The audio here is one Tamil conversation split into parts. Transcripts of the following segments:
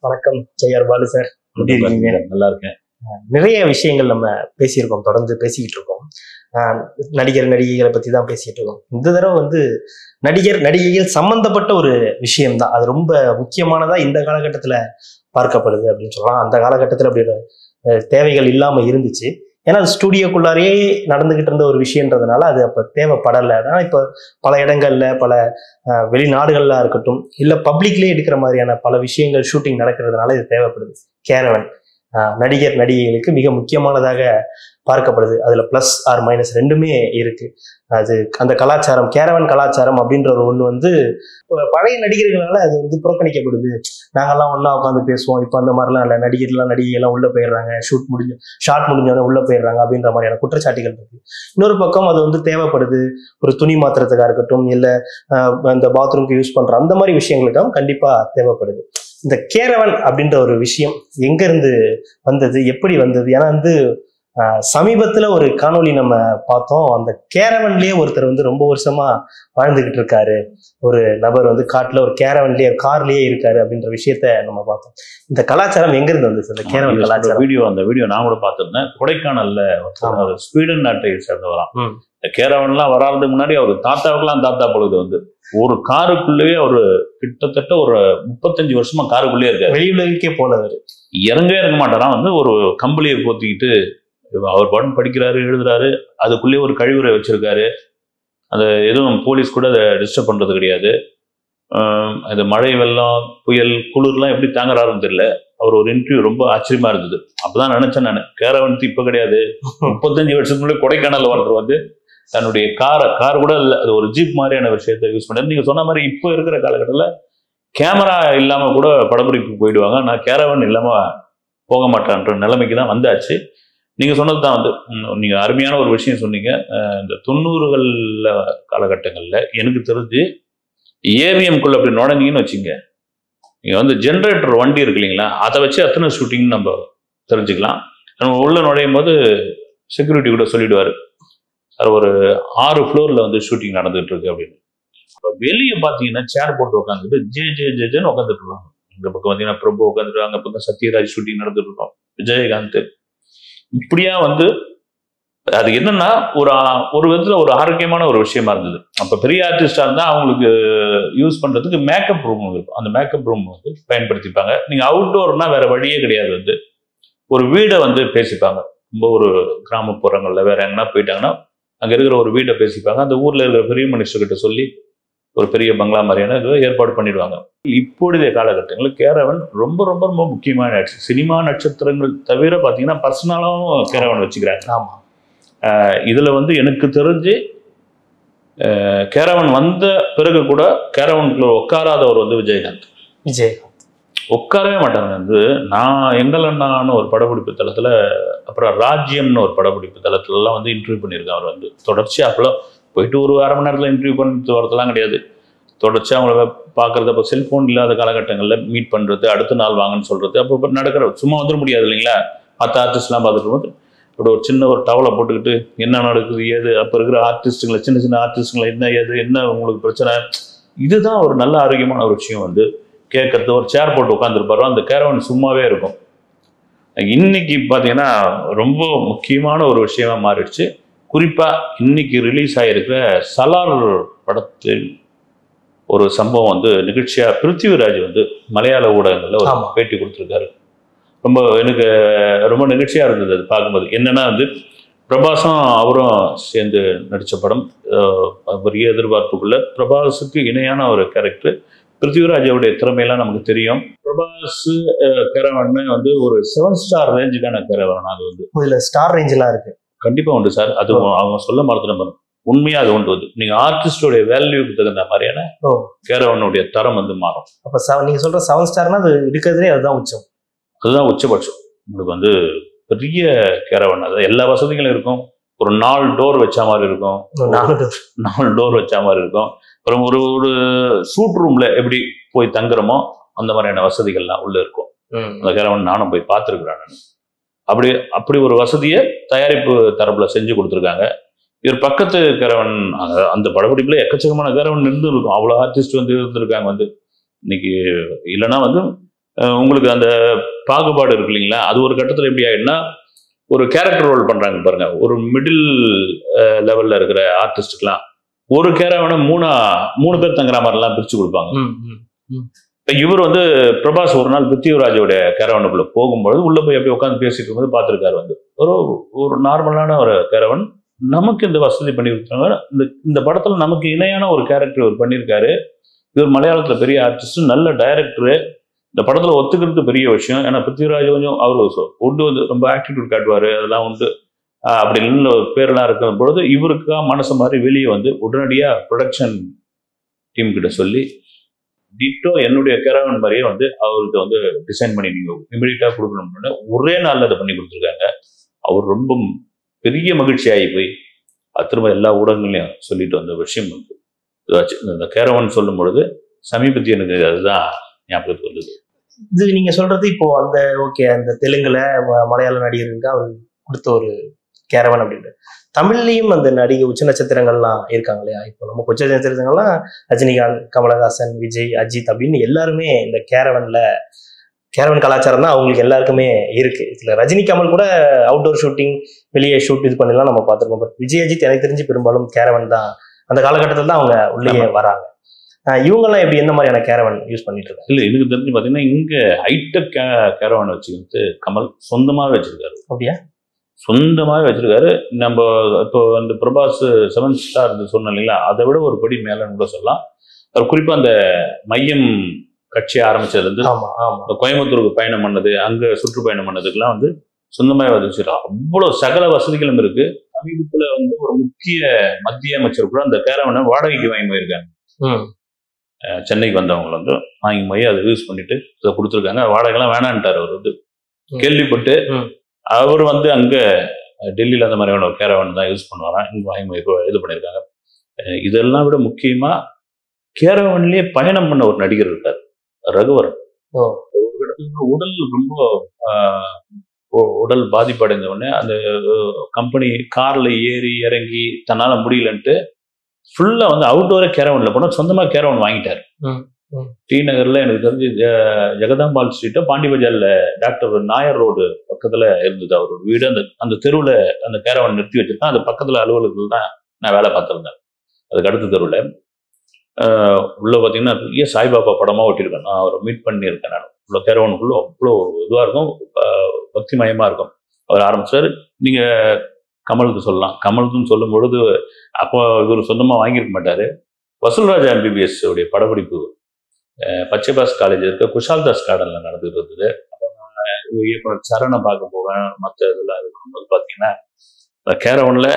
வணக்கம் ஜெயர் பாலு சார். எப்படி இருக்கீங்க? நல்லா இருக்கேன். நிறைய விஷயங்கள் நம்ம பேசியிருக்கோம், தொடர்ந்து பேசிக்கிட்டு இருக்கோம். நடிகர் நடிகைகளை பத்தி தான் பேசிட்டு இருக்கோம். இந்த தடவை நடிகர் நடிகைகள் சம்பந்தப்பட்ட ஒரு விஷயம்தான், அது ரொம்ப முக்கியமானதா இந்த காலகட்டத்துல பார்க்கப்படுது அப்படின்னு சொல்லலாம். அந்த காலகட்டத்துல அப்படி தேவைகள் இல்லாம இருந்துச்சு. ஏன்னா அது ஸ்டுடியோக்குள்ளாரையே நடந்துகிட்டு இருந்த ஒரு விஷயன்றதுனால அது அப்ப தேவைப்படலை. ஆனா இப்ப பல இடங்கள்ல, பல வெளிநாடுகள்ல இருக்கட்டும், இல்ல பப்ளிக்லயே எடுக்கிற மாதிரியான பல விஷயங்கள் ஷூட்டிங் நடக்கிறதுனால இது தேவைப்படுது. கேரவன் நடிகர் நடிகைகளுக்கு மிக முக்கியமானதாக பார்க்கப்படுது. அதுல பிளஸ் ஆர் மைனஸ் ரெண்டுமே இருக்கு. அது அந்த கலாச்சாரம், கேரவன் கலாச்சாரம் அப்படின்ற ஒரு ஒண்ணு பழைய நடிகர்களால அது புறக்கணிக்கப்படுது. நாங்கெல்லாம் ஒன்னா உட்காந்து பேசுவோம், இப்ப அந்த மாதிரிலாம் இல்லை. நடிகைகள்லாம் உள்ள போயிடுறாங்க, ஷார்ட் முடிஞ்சவங்க உள்ள போயிடுறாங்க அப்படின்ற மாதிரியான குற்றச்சாட்டுகள் இருக்கு. இன்னொரு பக்கம் அது தேவைப்படுது, ஒரு துணி மாத்திரத்துக்காக இருக்கட்டும், இல்ல இந்த பாத்ரூம்க்கு யூஸ் பண்ற அந்த மாதிரி விஷயங்களுக்காக கண்டிப்பா தேவைப்படுது. இந்த கேரவன் அப்படின்ற ஒரு விஷயம் எங்க இருந்து வந்தது, எப்படி வந்தது? ஏன்னா சமீபத்துல ஒரு காணொளி நம்ம பார்த்தோம். அந்த கேரவன்லயே ஒருத்தர் ரொம்ப வருஷமா வாழ்ந்துகிட்டு இருக்காரு. ஒரு நபர் காட்டுல ஒரு கேரவன்லயே, கார்லயே இருக்காரு அப்படின்ற விஷயத்த நம்ம பார்த்தோம். இந்த கலாச்சாரம் எங்க இருந்து வந்துச்சு, இந்த கேரவன் கலாச்சாரம்? அந்த வீடியோ நான் கூட பார்த்திருந்தேன். கொடைக்கானல்ல ஸ்வீடன் நாட்டை சேர்ந்தவராம். இந்த கேரவன்லாம் வராதுக்கு முன்னாடி அவர் தாத்தாவுக்குலாம் தாத்தா பொழுது ஒரு காருக்குள்ளேயே ஒரு கிட்டத்தட்ட ஒரு 35 வருஷமா காருக்குள்ளேயே இருக்காரு. வெளியுலகே போனவர், இறங்கவே இறங்க மாட்டாராம். ஒரு கம்பளியை போத்திக்கிட்டு அவர் பாட்டு படிக்கிறாரு, எழுதுறாரு. அதுக்குள்ளேயே ஒரு கழிவுறை வச்சிருக்காரு. அந்த எதுவும் போலீஸ் கூட அதை டிஸ்டர்ப் பண்றது கிடையாது. அது மழை, வெள்ளம், புயல், குளிர்லாம் எப்படி தாங்குறாருன்னு தெரியல. அவர் ஒரு இன்டர்வியூ ரொம்ப ஆச்சரியமா இருந்தது. அப்பதான் நினைச்சேன் நான், கேரவன் இப்ப கிடையாது, 35 வருஷத்துக்குள்ளே கொடைக்கானல் ஒருத்தர் தன்னுடைய கார் கூட இல்லை, அது ஒரு ஜீப் மாதிரியான விஷயத்த யூஸ் பண்ணாரு. நீங்க சொன்ன மாதிரி இப்போ இருக்கிற காலகட்டத்தில் கேமரா இல்லாம கூட படப்பிடிப்பு போயிடுவாங்க. நான் கேரவன் இல்லாம போக மாட்டேன்ற நிலைமைக்கு தான் வந்தாச்சு. நீங்க சொன்னதுதான் நீங்க அருமையான ஒரு விஷயம் சொன்னீங்க. இந்த 90கள் காலகட்டங்கள்ல எனக்கு தெரிஞ்சு ஏவிஎம்குள்ள அப்படி நுழைஞ்சீங்கன்னு வச்சுங்க, நீங்க ஜென்ரேட்டர் வண்டி இருக்கு இல்லைங்களா, அதை வச்சு அத்தனை ஷூட்டிங் நம்ம தெரிஞ்சுக்கலாம். நம்ம உள்ள நுழையும் போது செக்யூரிட்டி கூட சொல்லிடுவாரு, சார் ஒரு 6 ஃப்ளோர்ல ஷூட்டிங் நடந்துட்டு இருக்கு அப்படின்னு. வெளியே பாத்தீங்கன்னா சேர் போட்டு உட்காந்துட்டு ஜேன்னு உட்காந்துட்டு இருக்காங்க. இந்த பக்கம் பார்த்தீங்கன்னா பிரபு உட்காந்துட்டு, அங்க பக்கம் சத்யராஜ் ஷூட்டிங் நடந்துட்டு இருக்கோம், விஜயகாந்த். இப்படியா அது என்னன்னா ஒரு விதத்துல ஒரு ஆரோக்கியமான ஒரு விஷயமா இருந்தது. அப்ப பெரிய ஆர்டிஸ்டா இருந்தா அவங்களுக்கு யூஸ் பண்றதுக்கு மேக்கப் ரூம் இருக்கும். அந்த மேக்கப் ரூம் பயன்படுத்திப்பாங்க. நீங்க அவுட்டோர்னா வேற வழியே கிடையாது. ஒரு வீடை பேசிப்பாங்க. ரொம்ப ஒரு கிராமப்புறங்கள்ல வேற எங்கன்னா போயிட்டாங்கன்னா அங்க இருக்கிற ஒரு வீட்டை பேசிப்பாங்க. அந்த ஊர்ல இருக்கிற பெரிய மனுஷர் கிட்ட சொல்லி ஒரு பெரிய பங்களா மாதிரியான ஏற்பாடு பண்ணிடுவாங்க. இப்பொழுதைய காலகட்டங்களில் கேரவன் ரொம்ப ரொம்ப ரொம்ப முக்கியமான சினிமா நட்சத்திரங்கள் தவிர பார்த்தீங்கன்னா பர்சனலாகவும் கேரவன் வச்சுக்கிறாங்க. ஆமா, இதுல எனக்கு தெரிஞ்சு கேரவன் வந்த பிறகு கூட கேரவனுக்குள்ள உட்காராதவர் விஜயகாந்த் உட்காரவே மாட்டாங்க. நான் எங்கலண்ணான்னு ஒரு படப்பிடிப்பு தளத்துல, அப்புறம் ராஜ்யம்னு ஒரு படப்பிடிப்பு தளத்துல எல்லாம் இன்டர்வியூ பண்ணியிருக்கேன். அவர் தொடர்ச்சியா அப்பெல்லாம் போயிட்டு ஒரு அரை மணி நேரத்துல இன்டர்வியூ பண்ணிட்டு வரதெல்லாம் கிடையாது. தொடர்ச்சியா அவங்கள பார்க்கறது. அப்போ செல்போன் இல்லாத காலகட்டங்கள்ல மீட் பண்றது, அடுத்த நாள் வாங்கன்னு சொல்றது, அப்போ நடக்கிற சும்மா வந்துட முடியாது இல்லைங்களா. மற்ற ஆர்டிஸ்ட்லாம் பார்த்துட்டு போது இப்படி ஒரு சின்ன ஒரு டவலை போட்டுக்கிட்டு என்ன நடக்குது ஏது, அப்போ இருக்கிற ஆர்டிஸ்ட்டுங்களை, சின்ன சின்ன ஆர்டிஸ்ட்டுங்களை என்ன உங்களுக்கு பிரச்சனை, இதுதான் ஒரு நல்ல ஆரோக்கியமான ஒரு விஷயம். கேட்கறது. ஒரு சேர் போட்டு உட்காந்துருப்பாரோ, அந்த கேரவன் சும்மாவே இருக்கும். இன்னைக்கு பார்த்தீங்கன்னா ரொம்ப முக்கியமான ஒரு விஷயமா மாறிடுச்சு. குறிப்பா இன்னைக்கு ரிலீஸ் ஆகிருக்கிற சலார் படத்தில் ஒரு சம்பவம் நிகழ்ச்சியா பிருத்திவிராஜ் மலையாள ஊடகங்கள்ல ஒரு பேட்டி கொடுத்துருக்காரு. எனக்கு ரொம்ப நிகழ்ச்சியா இருந்தது அது பார்க்கும்போது. என்னன்னா பிரபாஸும் அவரும் சேர்ந்து நடிச்ச படம். பெரிய எதிர்பார்ப்புக்குள்ள பிரபாஸுக்கு இணையான ஒரு கேரக்டர். பிருத்திவிராஜோடைய திறமையெல்லாம் நமக்கு தெரியும். பிரபாஸ் கேரவன் ஒரு 7 ஸ்டார் ரேஞ்சுக்கான கேரவன். அது ஸ்டார் ரேஞ்செல்லாம் இருக்கு, கண்டிப்பா உண்டு சார். அது அவங்க சொல்ல மறந்துட்டு உண்மையா அது உண்டு. நீங்க ஆர்டிஸ்டோடைய வேல்யூக்கு தகுந்த மாதிரியான கேரவனுடைய தரம் மாறும். அப்ப நீங்க சொல்ற 7 ஸ்டார்னா அது இருக்கிறதுலே அதுதான் உச்சம், அதுதான் உச்சபட்சம். உங்களுக்கு பெரிய கேரவன், அது எல்லா வசதிகளும் இருக்கும். ஒரு 4 டோர் வச்ச மாதிரி இருக்கும், 4 டோர் வச்ச மாதிரி இருக்கும். அப்புறம் ஒரு சூட் ரூம்ல எப்படி போய் தங்குறோமோ அந்த மாதிரியான வசதிகள்லாம் உள்ள இருக்கும். அந்த கேரவன் நானும் போய் பார்த்துருக்குறேன். அப்படி ஒரு வசதியை தயாரிப்பு தரப்புல செஞ்சு கொடுத்துருக்காங்க. இவர் பக்கத்து கேரவன், அந்த படப்பிடிப்புல எக்கச்சக்கமான கேரவன் இருந்து இருக்கும். அவ்வளவு ஆர்டிஸ்ட் இருந்திருக்காங்க. இன்னைக்கு இல்லைன்னா உங்களுக்கு அந்த பாகுபாடு இருக்கு இல்லைங்களா, அது ஒரு கட்டத்தில் எப்படி ஆயிடுனா ஒரு கேரக்டர் ரோல் பண்றாங்க பாருங்க. ஒரு மிடில் லெவல்ல இருக்கிற ஆர்டிஸ்டுக்கெல்லாம் ஒரு கேரவனை மூணு பேர் தங்குற மாதிரிலாம் பிரிச்சு கொடுப்பாங்க. இப்போ இவர் வந்து பிரபாஸ் ஒரு நாள் பிருத்திவிராஜோட கேரவனுக்குள்ள போகும்போது உள்ள போய் எப்படி உட்காந்து பேசிட்டு இருக்கும்போது பார்த்துருக்காரு. வந்து ஒரு நார்மலான ஒரு கேரவன், நமக்கு இந்த வசதி பண்ணி கொடுத்தாங்க. இந்த படத்துல நமக்கு இணையான ஒரு கேரக்டர் இவர் பண்ணியிருக்காரு. இவர் மலையாளத்துல பெரிய ஆர்டிஸ்ட், நல்ல டைரக்டரு. இந்த படத்துல ஒத்துக்கிறது பெரிய விஷயம். ஏன்னா பிருத்திவிராஜ் கொஞ்சம் அவரு உண்டு வந்து ரொம்ப ஆட்டிடியூட் காட்டுவாரு, அதெல்லாம் உண்டு. அப்படி இல்லைன்னு பேரெல்லாம் இருக்கிற பொழுது இவருக்கா மனசு மாதிரி வெளியே வந்து உடனடியா ப்ரொடக்ஷன் டீம் கிட்ட சொல்லி டிட்டோ என்னுடைய கேரவன் மாதிரியே வந்து அவருக்கு வந்து டிசைன் பண்ணி நீங்க இமிடியட்டா கொடுக்கணும்னு ஒரே நாள்ல அதை பண்ணி கொடுத்துருக்காங்க. அவர் ரொம்ப பெரிய மகிழ்ச்சி ஆகி போய் திரும்ப எல்லா ஊடகங்களையும் சொல்லிட்டு வந்த விஷயம் வந்து இந்த கேரவன் சொல்லும் பொழுது சமீபத்திய எனக்கு அதுதான் ஞாபகத்துக்கு வந்தது. இது நீங்க சொல்றது இப்போ அந்த ஓகே, அந்த தெலுங்குல மலையாள நடிகருக்கு அவர் கொடுத்த ஒரு கேரவன் அப்படின்ட்டு, தமிழ்லையும் அந்த நடிகை உச்ச நட்சத்திரங்கள்லாம் இருக்காங்க இல்லையா? இப்போ நம்ம உச்ச நட்சத்திரங்கள்லாம் ரஜினிகாந்த், கமலஹாசன், விஜய், அஜித் அப்படின்னு எல்லாருமே இந்த கேரவன் கலாச்சாரம் தான் அவங்களுக்கு எல்லாருக்குமே இருக்கு. இதுல ரஜினி, கமல் கூட அவுட்டோர் ஷூட்டிங், வெளியே ஷூட் இது பண்ணலாம் நம்ம பார்த்துருக்கோம். பட் விஜய், அஜித் எனக்கு தெரிஞ்சு பெரும்பாலும் கேரவன் தான் அந்த காலகட்டத்தில் தான் அவங்க உள்ளே வராங்க. இவங்கெல்லாம் எப்படி எந்த மாதிரியான கேரவன் யூஸ் பண்ணிட்டு இருக்காங்க? இல்லை, எனக்கு தெரிஞ்சு பார்த்தீங்கன்னா இங்கே ஹைடெக் கேரவன் வச்சுக்கிட்டு கமல் சொந்தமாகவே வச்சிருக்காரு. அப்படியா? சொந்தமாகவே வச்சிருக்காரு. நம்ம இப்போ அந்த பிரபாஸ் 7 ஸ்டார் சொன்னோம் இல்லைங்களா, அதை விட ஒரு படி மேலன்னு கூட சொல்லலாம். அவர் குறிப்பாக அந்த மையம் கட்சி ஆரம்பிச்சதுலேருந்து கோயம்புத்தூருக்கு பயணம் பண்ணது, அங்கே சுற்றுப்பயணம் பண்ணதுக்கெல்லாம் வந்து சொந்தமாகவே வச்சிருக்காரு. அவ்வளோ சகல வசதிகளும் இருக்கு. சமீபத்தில் வந்து ஒரு முக்கிய மத்திய அமைச்சர் கூட அந்த கேரவனை வாடகைக்கு வாங்கி போயிருக்காங்க. சென்னைக்கு வந்தவங்க வந்து வாங்கி போய் அதை யூஸ் பண்ணிட்டு அதை கொடுத்துருக்காங்க. வாடகைலாம் வேணான்ட்டார் அவர் வந்து கேள்விப்பட்டு. அவர் வந்து அங்கே டெல்லியில் அந்த மாதிரியான ஒரு கேரவன் தான் யூஸ் பண்ணுவாராம். இங்கே வாங்கி இது பண்ணியிருக்காங்க. இதெல்லாம் விட முக்கியமாக கேரவன்லேயே பயணம் பண்ண ஒரு நடிகர் இருக்கார், ரகுவரன். ஒரு இடத்துல உடல் ரொம்ப உடல் பாதிப்படைந்த உடனே அந்த கம்பெனி காரில் ஏறி இறங்கி தன்னால் முடியலன்ட்டு ஃபுல்லாக வந்து அவுட்டோரே கேரவனில் போனால் சொந்தமாக கேரவன் வாங்கிட்டார். டி நகரில் எனக்கு தெரிஞ்சு ஜெகதாம்பால் ஸ்ட்ரீட்டை பாண்டி பஜாரில் டாக்டர் நாயர் ரோடு பக்கத்தில் இருந்தது அவரோட வீடு. அந்த தெருவில் அந்த கேரவன் நிறுத்தி வச்சிருக்கேன். அது பக்கத்தில் அலுவலகத்தில் தான் நான் வேலை பார்த்துருந்தேன். அதுக்கு அடுத்த தெருவில் உள்ள பார்த்தீங்கன்னா பெரிய சாய்பாபா படமாக ஒட்டியிருக்கேன். நான் அவரை மீட் பண்ணியிருக்கேன். நான் உள்ள கேரவனுக்குள்ள அவ்வளோ இதுவாக இருக்கும், பக்திமயமாக இருக்கும். அவர் ஆரம்பிச்சார். நீங்கள் கமலுக்கு சொல்லலாம். கமலுக்குன்னு சொல்லும் பொழுது அப்போ இவர் சொந்தமாக வாங்கியிருக்க மாட்டார். வசூல்ராஜா MBBS உடைய படப்பிடிப்பு பச்சைபாஸ் காலேஜ் இருக்க குஷால்தாஸ் கார்டனில் நடந்துகிட்டு இருந்தது. அப்போ நான் இயக்குனர் சரணை பார்க்க போவேன். மற்ற இதெல்லாம் இருக்கும்போது பார்த்தீங்கன்னா கேரவனில்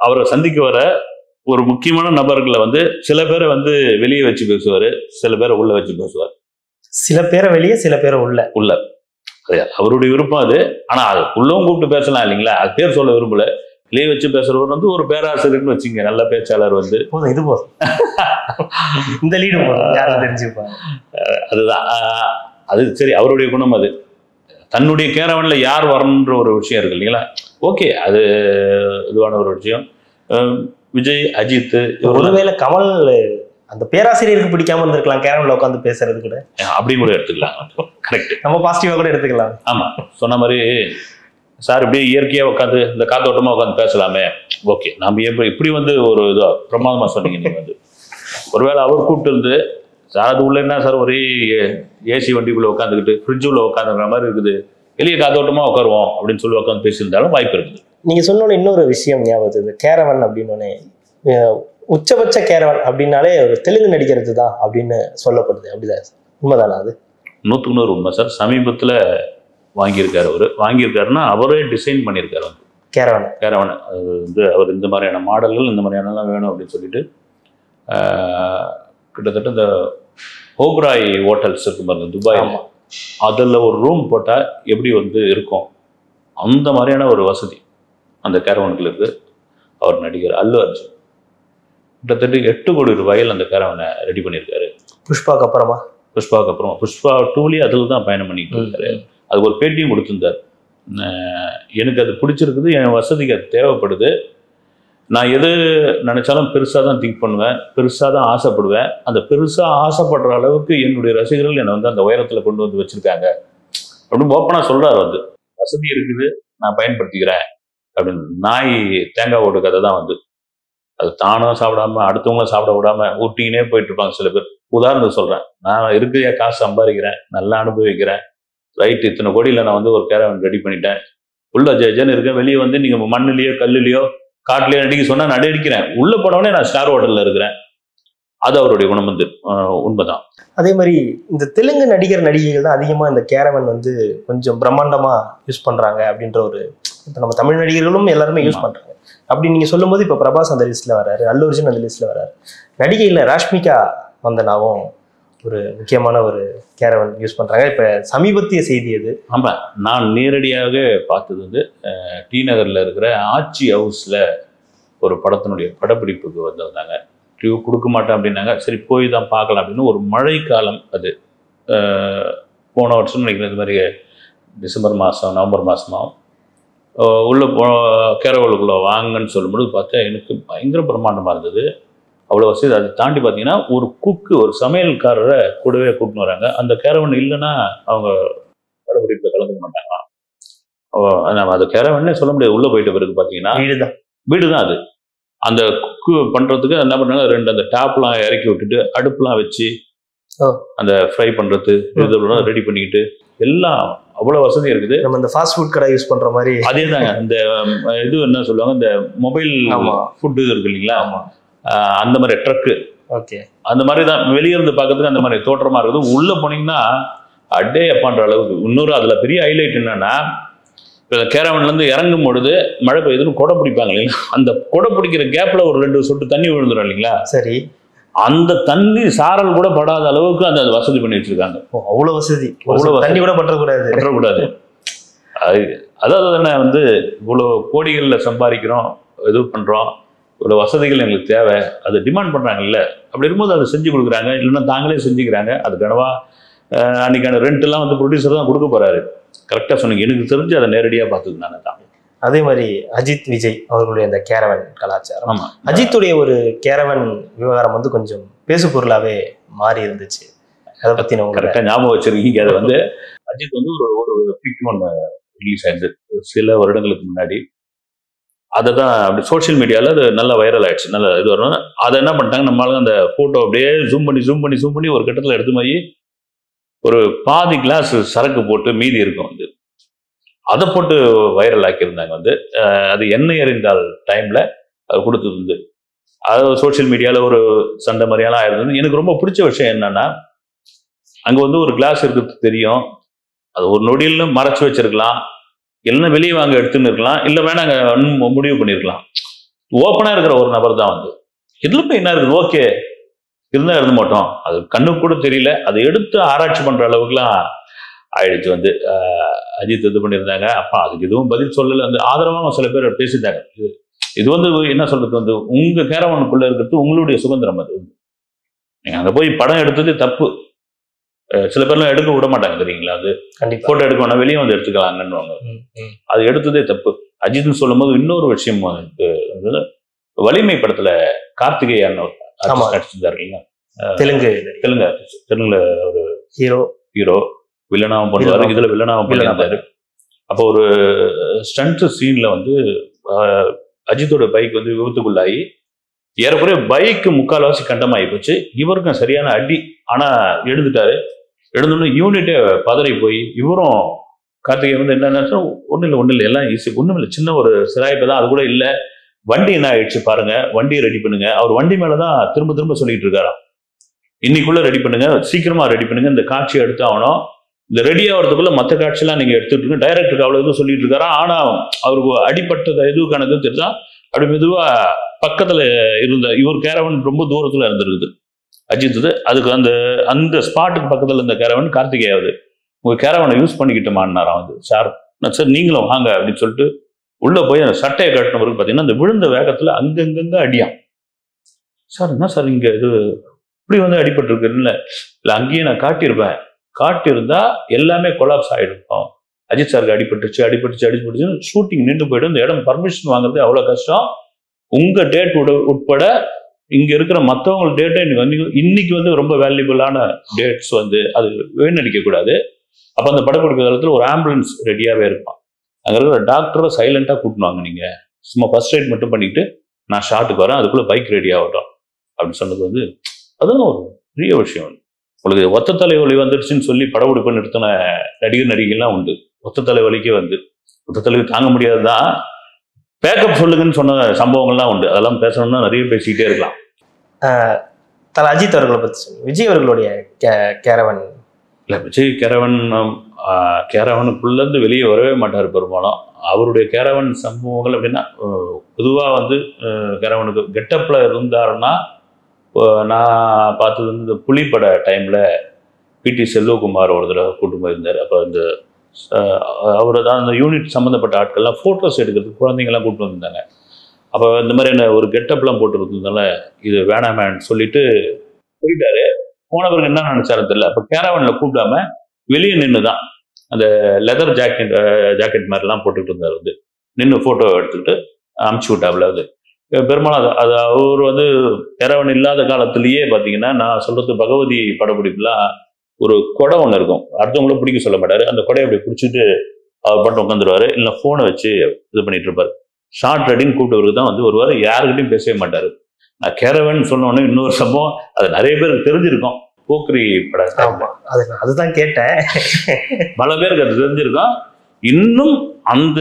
அவரை சந்திக்க வர ஒரு முக்கியமான நபர்களை வந்து சில பேரை வந்து வெளியே வச்சு பேசுவார், சில பேரை உள்ள வச்சு பேசுவார். சில பேரை வெளியே, சில பேரை உள்ள அவருடைய விருப்பம் அது. ஆனால் அது உள்ளவும் கூப்பிட்டு பேசலாம் இல்லைங்களா, அது பேர் சொல்ல விரும்பல. வெளியே வச்சு பேசுறவர் வந்து ஒரு பேராசிரியர்னு வச்சுங்க, நல்ல பேச்சாளர் வந்து இது போதும், இந்த லீடு தெரிஞ்சுப்பாங்க. அதுதான் அது சரி, அவருடைய குணம் அது. தன்னுடைய கேரவனில் யார் வரணுன்ற ஒரு விஷயம் இருக்கு இல்லைங்களா. ஓகே, அது இதுவான ஒரு விஷயம். விஜய், அஜித், ஒருவேளை கமல் அந்த பேராசிரியருக்கு பிடிக்காம இருந்திருக்கலாம் கேரவன்ல உட்காந்து பேசுறது கூட, அப்படி கூட எடுத்துக்கலாம். கரெக்ட், நம்ம பாசிட்டிவா கூட எடுத்துக்கலாம். ஆமா, சொன்ன மாதிரி சார் இப்படியே இயற்கையாக உட்காந்து இந்த காத்தோட்டமாக உட்காந்து பேசலாமே. ஓகே, நம்ம இப்படி வந்து ஒரு இதோ பிரமாதமாக சொன்னீங்க நீங்கள் வந்து. ஒருவேளை அவர் கூப்பிட்டு இருந்து சார் அது உள்ள என்ன சார் ஒரே ஏசி வண்டிக்குள்ளே உட்காந்துக்கிட்டு ஃப்ரிட்ஜுக்குள்ளே உட்காந்துக்கிற மாதிரி இருக்குது, வெளியே காத்தோட்டமாக உட்காருவோம் அப்படின்னு சொல்லி உட்காந்து பேசியிருந்தாலும் வாய்ப்பு இருக்குது. நீங்கள் சொன்னோன்னு இன்னொரு விஷயம் ஞாபகத்துக்கு, கேரவன் அப்படின்னோடனே உச்சபட்ச கேரவன் அப்படின்னாலே ஒரு தெலுங்கு நடிக்கிறது தான் அப்படின்னு சொல்லப்படுது. அப்படிதான், உண்மைதானா? அது 100% உண்மை சார். சமீபத்தில் வாங்கியிருக்காரு. வாங்கியிருக்காருன்னா அவரே டிசைன் பண்ணியிருக்காரு கேரவனை. அது வந்து அவர் இந்த மாதிரியான மாடல்கள், இந்த மாதிரியானலாம் வேணும் அப்படின்னு சொல்லிட்டு கிட்டத்தட்ட இந்த ஓப்ராய் ஹோட்டல்ஸ் இருக்கு பாருங்க துபாயில், அதில் ஒரு ரூம் போட்டால் எப்படி வந்து இருக்கும் அந்த மாதிரியான ஒரு வசதி அந்த கேரவனுக்குள்ள இருக்கு. அவர் நடிகர் அல்லு அர்ஜுன் கிட்டத்தட்ட 8 கோடி ரூபாயில் அந்த கேரவனை ரெடி பண்ணியிருக்காரு. புஷ்பாவுக்கு அப்புறமா புஷ்பா 2 அதில் தான் பயணம் பண்ணிட்டு இருக்காரு. அதுக்கு ஒரு பேட்டியும் கொடுத்துருந்தார். எனக்கு அது பிடிச்சிருக்குது, என் வசதிக்கு அது தேவைப்படுது, நான் எது நினைச்சாலும் பெருசாக தான் திங்க் பண்ணுவேன், பெருசாக தான் ஆசைப்படுவேன். அந்த பெருசாக ஆசைப்படுற அளவுக்கு என்னுடைய ரசிகர்கள் என்னை வந்து அந்த உயரத்தில் கொண்டு வந்து வச்சிருக்காங்க அப்படின்னு ஓப்பனாக சொல்றாரு. வந்து வசதி இருக்குது, நான் பயன்படுத்திக்கிறேன் அப்படின்னு. நாய் தேங்காய் ஓட்டு கதை தான் வந்து அது தானும் சாப்பிடாம அடுத்தவங்களும் சாப்பிட விடாம ஊட்டினே போயிட்டு இருப்பாங்க சில பேர். உதாரணத்துக்கு சொல்றேன், நான் இருக்கிற காசு சம்பாதிக்கிறேன், நல்லா அனுபவிக்கிறேன், ரைட் இத்தனை கோடியில் நான் வந்து ஒரு கேரவன் ரெடி பண்ணிட்டேன், உள்ள ஜெஜன்னு இருக்கேன், வெளியே வந்து நீங்க மண்ணுலயோ கல்லுலயோ காட்டுலயோ நடிக்க சொன்னா நடி அடிக்கிறேன், உள்ள போனவனே நான் ஸ்டார் ஹோட்டல்ல இருக்கிறேன். அது அவருடைய குணம் வந்து உண்மைதான். அதே மாதிரி இந்த தெலுங்கு நடிகர் நடிகைகள் தான் அதிகமா இந்த கேரவன் வந்து கொஞ்சம் பிரம்மாண்டமா யூஸ் பண்றாங்க அப்படின்ற ஒரு, இப்போ நம்ம தமிழ் நடிகர்களும் எல்லாருமே யூஸ் பண்றாங்க. அப்படி நீங்க சொல்லும் போது இப்போ பிரபாஸ் அந்த லிஸ்ட்ல வராரு, அல்லு அர்ஜுன் அந்த லிஸ்ட்ல வராரு, நடிகையில ராஷ்மிகா வந்தனாவும் ஒரு முக்கியமான ஒரு கேரவன் யூஸ் பண்றாங்க. இப்ப சமீபத்திய செய்தி அது. ஆமா, நான் நேரடியாக பார்த்தது வந்து டி நகர்ல இருக்கிற ஆட்சி ஹவுஸ்ல ஒரு படத்தினுடைய படப்பிடிப்புக்கு வந்திருந்தாங்க. டியூ கொடுக்க மாட்டேன் அப்படின்னாங்க. சரி போய் தான் பார்க்கலாம் அப்படின்னு. ஒரு மழை காலம் அது, போன வருஷம் நினைக்கிறேன் இது மாதிரி டிசம்பர் மாதம் நவம்பர் மாதமாகும். உள்ளே கேரவலுக்குள்ளே வாங்கன்னு சொல்லும்போது பார்த்தா எனக்கு பயங்கர பிரம்மாண்டமாக இருந்தது, அவ்வளோ வசதி. அதை தாண்டி பார்த்தீங்கன்னா ஒரு குக்கு, ஒரு சமையல்காரரை கூடவே கூட்டின்னு வராங்க. அந்த கேரவன் இல்லைன்னா அவங்க படப்பிடிப்பில் கலந்துக்க மாட்டாங்களாம். அது கேரவன்னே சொல்ல முடியாது. உள்ளே போயிட்ட பிறகு பார்த்தீங்கன்னா வீடு தான் அது. அந்த குக்கு பண்ணுறதுக்கு என்ன பண்ணுறாங்க, ரெண்டு அந்த டாப்லாம் இறக்கி விட்டுட்டு அடுப்புலாம் வச்சு அந்த ஃப்ரை பண்ணுறது இதெல்லாம் ரெடி பண்ணிக்கிட்டு எல்லாம் அவ்வளோ வசதி இருக்குது. நம்ம இந்த ஃபாஸ்ட் ஃபுட் கடை யூஸ் பண்ணுற மாதிரி அதே தாங்க. இந்த இது என்ன சொல்லுவாங்க, இந்த மொபைல் ஃபுட்டு இருக்கு இல்லைங்களா, அந்த மாதிரி ட்ரக்கு, ஓகே, அந்த மாதிரி தான் வெளியே இருந்து பார்க்கறதுக்கு அந்த மாதிரி தோற்றமாக இருக்குது. உள்ளே போனீங்கன்னா அடே அப்பான்ற அளவுக்கு. இன்னொரு அதில் பெரிய ஹைலைட் என்னன்னா, இப்போ கேரவன்லேருந்து இறங்கும் பொழுது மழை பெய்யுதுன்னு கொடை பிடிப்பாங்க இல்லைங்களா, அந்த கொடை பிடிக்கிற கேப்பில் ஒரு 2 சொட்டு தண்ணி விழுந்துடும் இல்லைங்களா, சரி, அந்த தண்ணி சாரல் கூட படாத அளவுக்கு அந்த வசதி பண்ணி வச்சிருக்காங்க. அவ்வளோ வசதி, அவ்வளோ தண்ணி கூட பற்றக்கூடாது. அதாவது என்ன வந்து இவ்வளோ கோடிகளில் சம்பாதிக்கிறோம், இது பண்ணுறோம், இவ்வளோ வசதிகள் எங்களுக்கு தேவை, அது டிமாண்ட் பண்ணுறாங்கல்ல. அப்படி இருக்கும்போது அதை செஞ்சு கொடுக்குறாங்க, இல்லைன்னா தாங்களே செஞ்சுக்கிறாங்க. அது கனவா அன்னைக்கான ரெண்ட்லாம் வந்து ப்ரொடியூசர் தான் கொடுக்க போறாரு. கரெக்டாக சொன்னீங்க, எனக்கு தெரிஞ்சு அதை நேரடியாக பார்த்தது நானே தான். அதே மாதிரி அஜித் விஜய் அவர்களுடைய அந்த கேரவன் கலாச்சாரம், ஆமா, அஜித்துடைய ஒரு கேரவன் விவகாரம் வந்து கொஞ்சம் பேசு பொருளாவே மாறி இருந்துச்சு. அதை பத்தி நம்ம கரெக்டாக ஞாபகம் வச்சிருக்கீங்க. அதை வந்து அஜித் வந்து ஒரு பிக் ஒன்று ரிலீஸ் ஆயிடுச்சு சில வருடங்களுக்கு முன்னாடி. அதை தான் அப்படி சோசியல் மீடியாவில் அது நல்லா வைரல் ஆயிடுச்சு, நல்லா இது வரும். அதை என்ன பண்ணிட்டாங்க, நம்மளால அந்த ஃபோட்டோ அப்படியே ஜூம் பண்ணி ஒரு கட்டத்தில் எடுத்து போய் ஒரு பாதி கிளாஸ் சரக்கு போட்டு மீதி இருக்கும் வந்து அதை போட்டு வைரல் ஆக்கியிருந்தாங்க. வந்து அது எண்ணெய் எறிந்தால் டைம்ல அது கொடுத்தது வந்து அது சோசியல் மீடியாவில் ஒரு சண்டை மாதிரியெல்லாம் ஆயிருந்தது. எனக்கு ரொம்ப பிடிச்ச விஷயம் என்னன்னா, அங்கே வந்து ஒரு கிளாஸ் இருக்கிறது தெரியும், அது ஒரு நொடியில் மறைச்சு வச்சிருக்கலாம், இல்லைன்னா வெளியே வாங்க எடுத்துன்னு இருக்கலாம், இல்லை வேணாங்க முடிவு பண்ணியிருக்கலாம். ஓப்பனாக இருக்கிற ஒரு நபர் தான் வந்து இதில் போய் என்ன இருக்குது, ஓகே இருந்தால் எழுத மாட்டோம், அது கண்ணுக்கு கூட தெரியல, அதை எடுத்து ஆராய்ச்சி பண்ணுற அளவுக்குலாம் ஆயிடுச்சு. வந்து அஜித் இது பண்ணியிருந்தாங்க. அப்பா அதுக்கு எதுவும் பதில் சொல்லலை. அந்த ஆதரவாக சில பேர் பேசிட்டாங்க. இது வந்து என்ன சொல்றது, வந்து உங்க கேரவனுக்குள்ள இருக்கிறது உங்களுடைய சுதந்திரம். அது வந்து நீங்க அங்கே போய் படம் எடுத்தது தப்பு. சில பேர்லாம் எடுக்க விட மாட்டாங்க தெரியுங்களா, அது போட்டோ எடுக்க வேணா வெளியே வந்து எடுத்துக்கலாங்கன்னு. அது எடுத்ததே தப்பு. அஜித்னு சொல்லும் போது இன்னொரு விஷயம், வலிமை படத்துல கார்த்திகேயன் நடிச்சிருந்தாரு இல்லைங்களா, தெலுங்குல ஒரு ஹீரோ வில்லனாவும் பண்ணுவாரு, இதுல வில்லனாவும் பண்ணியிருந்தாரு. அப்போ ஒரு ஸ்டண்ட் சீன்ல வந்து அஜித்தோட பைக் வந்து விபத்துக்குள்ளாகி ஏறக்குறைய பைக்கு முக்கால்வாசி கண்டமாகி போச்சு. இவருக்கும் சரியான அடி, ஆனா எழுந்தோன்னு யூனிட்டே பதறி போய் இவரும் கார்த்திகை வந்து என்ன ஒன்றும் இல்லை எல்லாம் ஈஸி, ஒன்றும் இல்லை, சின்ன ஒரு சிராய்ப்பு தான், அது கூட இல்லை, வண்டி என்ன ஆயிடுச்சு பாருங்க, வண்டியை ரெடி பண்ணுங்க. அவர் வண்டி மேலதான் திரும்ப சொல்லிட்டு இருக்காராம், இன்னைக்குள்ள ரெடி பண்ணுங்க, சீக்கிரமா ரெடி பண்ணுங்க, இந்த காட்சி எடுத்து ஆகணும், இந்த ரெடி ஆகிறதுக்குள்ள மற்ற காட்சியெல்லாம் நீங்க எடுத்துட்டு இருக்கு. டைரக்டருக்கு அவ்வளவு எதுவும் சொல்லிட்டு இருக்காரா. ஆனா அவருக்கு அடிப்பட்டது எதுக்கானதுன்னு தெரிஞ்சா அப்படி மெதுவா பக்கத்துல இருந்த இவர் கேரவன் ரொம்ப தூரத்துல இருந்திருக்குது அஜித். அதுக்கு அந்த ஸ்பாட்டுக்கு பக்கத்துல இருந்த கேரவன் கார்த்திகேயாவது உங்க கேரவனை யூஸ் பண்ணிக்கிட்டோமான்னாராம். வந்து சார் நீங்களும் வாங்க அப்படின்னு சொல்லிட்டு உள்ள போய் அந்த சட்டையை கட்டினவருக்கு பார்த்தீங்கன்னா அந்த விழுந்த வேகத்துல அங்கங்க அடியான். சார் என்ன சார் இங்க இது இப்படி வந்து அடிபட்டு இருக்குன்னு இல்லை, அங்கேயும் நான் காட்டியிருந்தா எல்லாமே கொலாப்ஸ் ஆகிடும். அஜித் சாருக்கு அடிபட்டுச்சு ஷூட்டிங் நின்று போயிடும். இந்த இடம் பர்மிஷன் வாங்குறது அவ்வளோ கஷ்டம். உங்க டேட் உட்பட இங்க இருக்கிற மற்றவங்க டேட்டை இன்னைக்கு வந்து ரொம்ப வேல்யூபிளான டேட்ஸ் வந்து அது வீணடிக்க கூடாது. அப்ப அந்த படப்பிடிப்பு காலத்துல ஒரு ஆம்புலன்ஸ் ரெடியாவே இருப்பான். அங்க இருக்கிற டாக்டரை சைலண்டா கூட்டினாங்க, நீங்க சும்மா ஃபர்ஸ்ட் எய்ட் மட்டும் பண்ணிட்டு நான் ஷாட்டுக்கு வரேன், அதுக்குள்ள பைக் ரெடி ஆகட்டும் அப்படின்னு சொன்னது வந்து அதுவும் ஒரு பெரிய விஷயம். உங்களுக்கு ஒத்த தலைவலி வந்துடுச்சுன்னு சொல்லி படப்பிடிப்பு நிறுத்தின நடிகர் நடிகைலாம் உண்டு. ஒத்த தலைவலிக்கே வந்து ஒத்த தலைவலி தாங்க முடியாதுதான், பேக்கப் சொல்லுங்கன்னு சொன்ன சம்பவங்கள்லாம் உண்டு. அதெல்லாம் பேசணும்னா நிறைய பேசிக்கிட்டே இருக்கலாம். தல அஜித் அவர்களை பத்தி சொல்லுங்க. விஜய் அவர்களுடைய கேரவன் இல்லை, விஜய் கேரவனுக்குள்ளேருந்து வெளியே வரவே மாட்டார் பெரும்பாலும். அவருடைய கேரவன் சம்பவங்கள் அப்படின்னா பொதுவாக வந்து கேரவனுக்கு கெட்டப்பில் இருந்தாருன்னா, நான் பார்த்தது வந்து இந்த புலிப்பட டைமில் பிடி செல்வகுமார் ஒரு தடவை கூட்டு போயிருந்தார். அப்போ இந்த அவர் தான் அந்த யூனிட் சம்மந்தப்பட்ட ஆட்கள்லாம் ஃபோட்டோஸ் எடுக்கிறதுக்கு குழந்தைங்கள்லாம் கூப்பிட்டு வந்திருந்தாங்க. அப்போ இந்த மாதிரி என்ன ஒரு கெட்டப்லாம் போட்டு இருந்ததுனால இது வேணாமேன்னு சொல்லிட்டு போயிட்டாரு. போனவருக்கு என்ன நினைச்சாரு தெரியல. அப்போ கேரவனில் கூப்பிடாம வெளியே நின்று தான் அந்த லெதர் ஜாக்கெட் மாதிரிலாம் போட்டுக்கிட்டு இருந்தார். வந்து நின்று ஃபோட்டோ எடுத்துக்கிட்டு அமுச்சு விட்டாப்புல. அது பெரும்பாலும் அது அவர் வந்து கேரவன் இல்லாத காலத்திலேயே பார்த்தீங்கன்னா, நான் சொல்றது பகவதி படப்பிடிப்புலாம் ஒரு கொடை ஒன்று இருக்கும், அடுத்தவங்களும் பிடிக்க சொல்ல மாட்டாரு. அந்த கொடையை அப்படி பிடிச்சிட்டு அவர் பாட்டு உட்காந்துருவாரு, இல்லை ஃபோனை வச்சு இது பண்ணிட்டு இருப்பாரு. ஷார்ட் ரெடின்னு கூப்பிட்டவருக்கு தான் வந்து வருவார், யாருக்கிட்டையும் பேசவே மாட்டாரு. நான் கேரவன் சொன்னோன்னே இன்னொரு சம்பவம், அது நிறைய பேருக்கு தெரிஞ்சிருக்கும். போக்ரி படம் அதுதான் கேட்டேன், பல பேருக்கு அது தெரிஞ்சிருக்கும். இன்னும் அந்த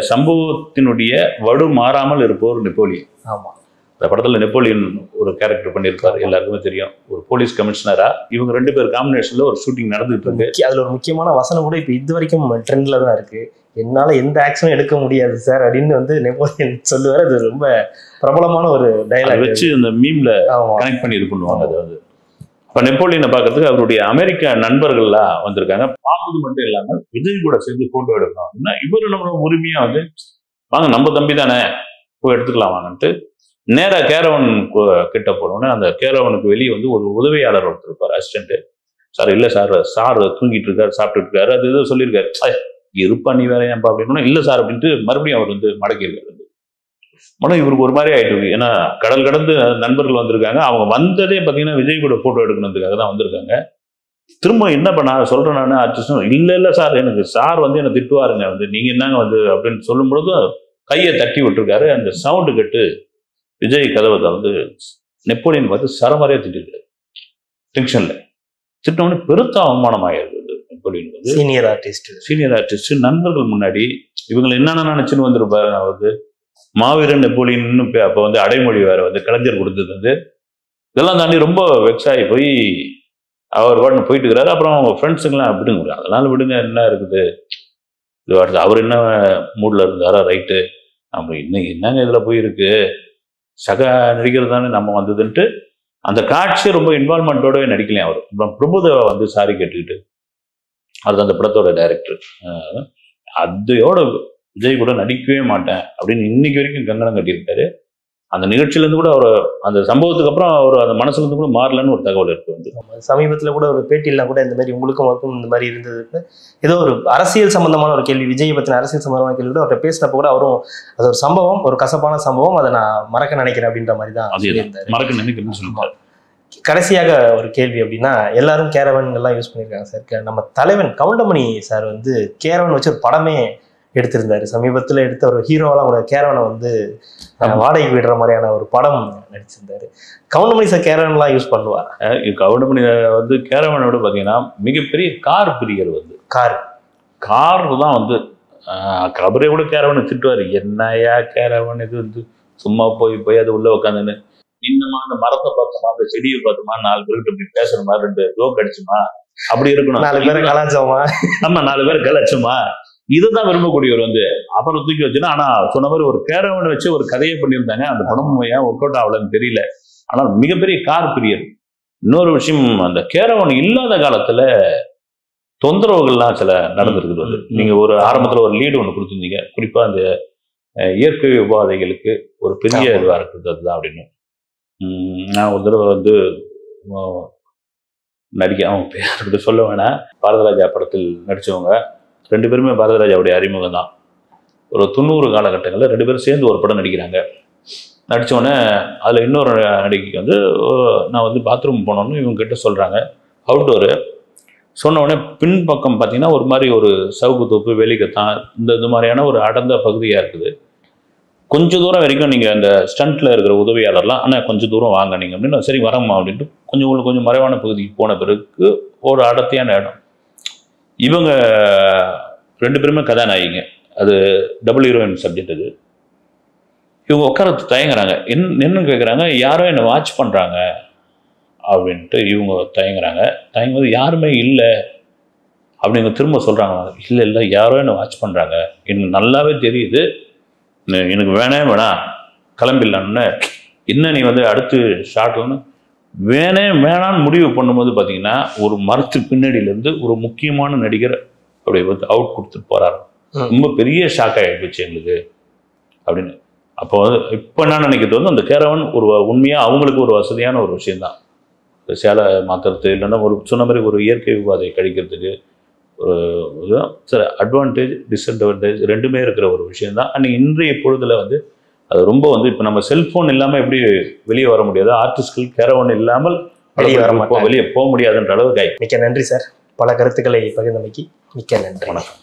சம்பவத்தினுடைய வடு மாறாமல் இருப்பவர் நெப்போலியன். ஆமா, இந்த படத்துல நெப்போலியன் ஒரு கேரக்டர் பண்ணியிருப்பாரு, எல்லாருக்குமே தெரியும். ஒரு போலீஸ் கமிஷனரா இவங்க 2 பேர் காம்பினேஷன்ல ஒரு ஷூட்டிங் நடந்துட்டு இருக்கு. அதுல ஒரு முக்கியமான வசனம் கூட இப்ப இது வரைக்கும் ட்ரெண்ட்ல தான் இருக்கு. என்னால எந்த ஆக்ஷனும் எடுக்க முடியாது சார் அப்படின்னு வந்து நெப்போலியன் சொல்லுவாரு. அது ரொம்ப பிரபலமான ஒரு டயலாக் வச்சு அந்த மீம்ல கனெக்ட் பண்ணி இது பண்ணுவாங்க. அது வந்து இப்ப நெப்போலியனை பார்க்கறதுக்கு அவருடைய அமெரிக்க நண்பர்கள்லாம் வந்திருக்காங்க. பார்ப்பது மட்டும் இல்லாம விஜய் கூட சேர்ந்து போட்டோ எடுக்கணும் அப்படின்னா இவரு நம்ம உரிமையா வந்து வாங்க நம்ம தம்பி தானே போய் எடுத்துக்கலாம் வாங்கன்ட்டு நேரா கேரவன் கிட்ட போனோன்னே அந்த கேரவனுக்கு வெளியே வந்து ஒரு உதவியாளர் ஒருத்தர் இருப்பார், அசிஸ்டன்ட். சார் இல்லை சார் தூங்கிட்டு இருக்காரு, சாப்பிட்டுட்டு இருக்காரு, அது ஏதோ சொல்லியிருக்காரு. இருப்பா நீ வேற ஏன்பா அப்படின்னா இல்லை சார் அப்படின்ட்டு மறுபடியும் அவர் வந்து மடக்கியிருக்காரு. மனம் இவருக்கு ஒரு மாதிரி ஆயிட்டு இருக்கு. ஏன்னா கடல் கடந்து நண்பர்கள் வந்திருக்காங்க. அவங்க வந்ததே பார்த்தீங்கன்னா விஜய் கூட போட்டோ எடுக்கணுன்றதுக்காக தான் வந்திருக்காங்க. திரும்ப என்ன பண்ண சொல்றேன் நான் ஆர்டிஸ்டும், இல்லை சார் எனக்கு சார் வந்து என்னை திட்டுவாருங்க, வந்து நீங்க என்னங்க வந்து அப்படின்னு சொல்லும் பொழுது கையை தட்டி விட்டுருக்காரு. அந்த சவுண்டு கட்டு விஜய் கதவை வந்து நெப்போலியன் பார்த்து சரமாரியா திட்டிருக்காரு டென்ஷன்ல. திட்டவொடனே பெருத்த அவமானம் ஆயிருக்கு நெப்போலியன் வந்து. சீனியர் ஆர்டிஸ்ட் நண்பர்கள் முன்னாடி இவங்களை என்னென்ன நினைச்சுன்னு வந்திருப்பாரு. நான் வந்து மாவீரன் நெப்போலியன் அப்போ வந்து அடைமொழி வேற வந்து கலைஞர் கொடுத்தது வந்து இதெல்லாம் தாண்டி ரொம்ப வெக்ஸாகி போய் அவர் பாட்டு போயிட்டு இருக்கிறாரு. அப்புறம் அவங்க ஃப்ரெண்ட்ஸுங்கெல்லாம் விடுங்க, அதனால விடுங்க, என்ன இருக்குது இது அடுத்து அவர் என்ன மூட்ல இருந்தாரா ரைட்டு அப்படி இன்னும் என்னங்க இதுல போயிருக்கு, சக நடிகர் தானே நம்ம வந்ததுன்ட்டு அந்த காட்சியை ரொம்ப இன்வால்மெண்ட்டோடவே நடிக்கலையும் அவர். அப்புறம் பிரபுதேவா வந்து சாரி கேட்டுக்கிட்டு, அது அந்த படத்தோட டைரக்டர், அதையோட விஜய் கூட நடிக்கவே மாட்டேன் அப்படின்னு இன்னைக்கு வரைக்கும் கங்கணம் கட்டியிருக்காரு. அந்த நிகழ்ச்சியிலேருந்து கூட அவர் அந்த சம்பவத்துக்கு அப்புறம் அவர் அந்த மனசுல இருந்து கூட மாறலன்னு ஒரு தகவல் இருக்கு. வந்து சமீபத்தில் கூட ஒரு பேட்டியெல்லாம் கூட இந்த மாதிரி உங்களுக்கும் இந்த மாதிரி இருந்ததுக்கு ஏதோ ஒரு அரசியல் சம்பந்தமான ஒரு கேள்வி, விஜய் பற்றின அரசியல் சம்பந்தமான கேள்வி கூட அவர்கிட்ட பேசினப்போ கூட அவரும் அது ஒரு சம்பவம், ஒரு கசப்பான சம்பவம், அதை நான் மறக்க நினைக்கிறேன் அப்படின்ற மாதிரி தான் மறக்க நினைக்கிறேன்னு சொல்லுவாங்க. கடைசியாக ஒரு கேள்வி அப்படின்னா, எல்லாரும் கேரவன் எல்லாம் யூஸ் பண்ணியிருக்காங்க சார். நம்ம தலைவன் கவுண்டமணி சார் வந்து கேரவன் வச்சு ஒரு படமே எடுத்திருந்தாரு. சமீபத்தில் எடுத்த ஒரு ஹீரோவெல்லாம் கூட கேரவனை வந்து வாடகைக்கு விடுற மாதிரியான ஒரு படம் நடிச்சிருந்தாரு. கவுண்டமணி சார் கேரவன்லாம் யூஸ் பண்ணுவார். கவுண்டமணி வந்து கேரவனோட பார்த்தீங்கன்னா மிகப்பெரிய கார் பிரியர். வந்து கார் தான் வந்து கபரே கூட கேரவனை திட்டுவார். என்னையா கேரவன் இது வந்து சும்மா போய் அது உள்ள உட்காந்துன்னு இன்னமா அந்த மரத்தை பார்த்தோமா அந்த செடியை பார்த்தோமா 4 பேருக்கு இப்படி பேசுற மாதிரி 2 ஜோக் அடிச்சுமா அப்படி இருக்கணும், 4 பேரை கலாச்சோமா, நம்ம 4 பேர் கலாச்சோமா, இதுதான் விரும்பக்கூடியவர் வந்து. அப்புறம் தூக்கி வச்சுன்னா, ஆனா சொன்ன மாதிரி ஒரு கேரவனை வச்சு ஒரு கதையை பண்ணியிருந்தாங்க. அந்த படம் ஏன் ஒர்க் அவுட் ஆகலன்னு தெரியல. ஆனால் மிகப்பெரிய கார் பிரியர். இன்னொரு விஷயம், அந்த கேரவன் இல்லாத காலத்துல தொந்தரவுகள்லாம் சில நடந்திருக்குது. வந்து நீங்க ஒரு ஆரம்பத்துல ஒரு லீடு ஒன்று கொடுத்துருந்தீங்க, குறிப்பா அந்த இயற்கை உபாதைகளுக்கு ஒரு பெரிய இதுவா இருக்குது அதுதான் அப்படின்னு. நான் ஒரு தடவை வந்து நடிக்க அவங்க பேர் சொல்ல வேணாம், பாரதராஜா படத்தில் நடிச்சவங்க 2 பேருமே பாரதராஜாவுடைய அறிமுகம் தான். ஒரு 90 காலகட்டங்களில் 2 பேரும் சேர்ந்து ஒரு படம் நடிக்கிறாங்க. நடித்தோடனே அதில் இன்னொரு நடிகைக்கு வந்து நான் வந்து பாத்ரூம் போனோன்னு இவங்க கிட்ட சொல்கிறாங்க. அவுட்டோரு சொன்ன உடனே பின்பக்கம் பார்த்தீங்கன்னா ஒரு மாதிரி ஒரு சவுக்கு தோப்பு வேலிக்கத்தான் இந்த மாதிரியான ஒரு அடர்ந்த பகுதியாக இருக்குது. கொஞ்சம் தூரம் வரைக்கும் நீங்கள் அந்த ஸ்டண்ட்டில் இருக்கிற உதவியாளர்லாம் ஆனால் கொஞ்சம் தூரம் வாங்க நீங்கள் அப்படின்னு, சரி வரம்மா அப்படின்ட்டு கொஞ்சம் மறைவான பகுதிக்கு போன பிறகு ஒரு அடர்த்தியான இடம். இவங்க 2 பேருமே கதாநாயகிங்க, அது டபுள் ஹீரோயின் சப்ஜெக்ட். அது இவங்க உட்காரத்து தயங்குறாங்க. என்னன்னு கேட்குறாங்க, யாரோ என்னை வாட்ச் பண்ணுறாங்க அப்படின்ட்டு இவங்க தயங்கும்போது யாருமே இல்லை அப்படிங்க திரும்ப சொல்கிறாங்க. இல்லை யாரோ என்னை வாட்ச் பண்ணுறாங்க, எனக்கு நல்லாவே தெரியுது, எனக்கு வேணாம் கிளம்பிடலான்னு. என்ன நீ வந்து அடுத்து ஷார்ட்னு வேணான்னு முடிவு பண்ணும்போது பார்த்தீங்கன்னா ஒரு மரத்துக்கு பின்னாடியிலேருந்து ஒரு முக்கியமான நடிகர் அப்படி வந்து அவுட் கொடுத்துட்டு போகிறாரு. ரொம்ப பெரிய ஷாக் ஆகிடுச்சு எங்களுக்கு அப்படின்னு. அப்போ வந்து இப்போ என்ன நினைக்கிறது வந்து அந்த கேரவன் ஒரு உண்மையாக அவங்களுக்கு ஒரு வசதியான ஒரு விஷயந்தான். சேலை மாற்றுறது இல்லைன்னா ஒரு சொன்ன மாதிரி ஒரு இயற்கை உபாதையை கழிக்கிறதுக்கு ஒரு சரி அட்வான்டேஜ் டிஸ்அட்வான்டேஜ் ரெண்டுமே இருக்கிற ஒரு விஷயந்தான். அன்றைக்கி இன்றைய பொழுதில் வந்து அது ரொம்ப வந்து இப்போ நம்ம செல்ஃபோன் இல்லாமல் எப்படி வெளியே வர முடியாது, ஆர்டிஸ்ட்கள் கேரவன் இல்லாமல் வெளியே போக முடியாதுன்ற அளவுக்கு. மிக்க நன்றி சார், பல கருத்துக்களை பகிர்ந்தமைக்கு மிக்க நன்றி. வணக்கம்.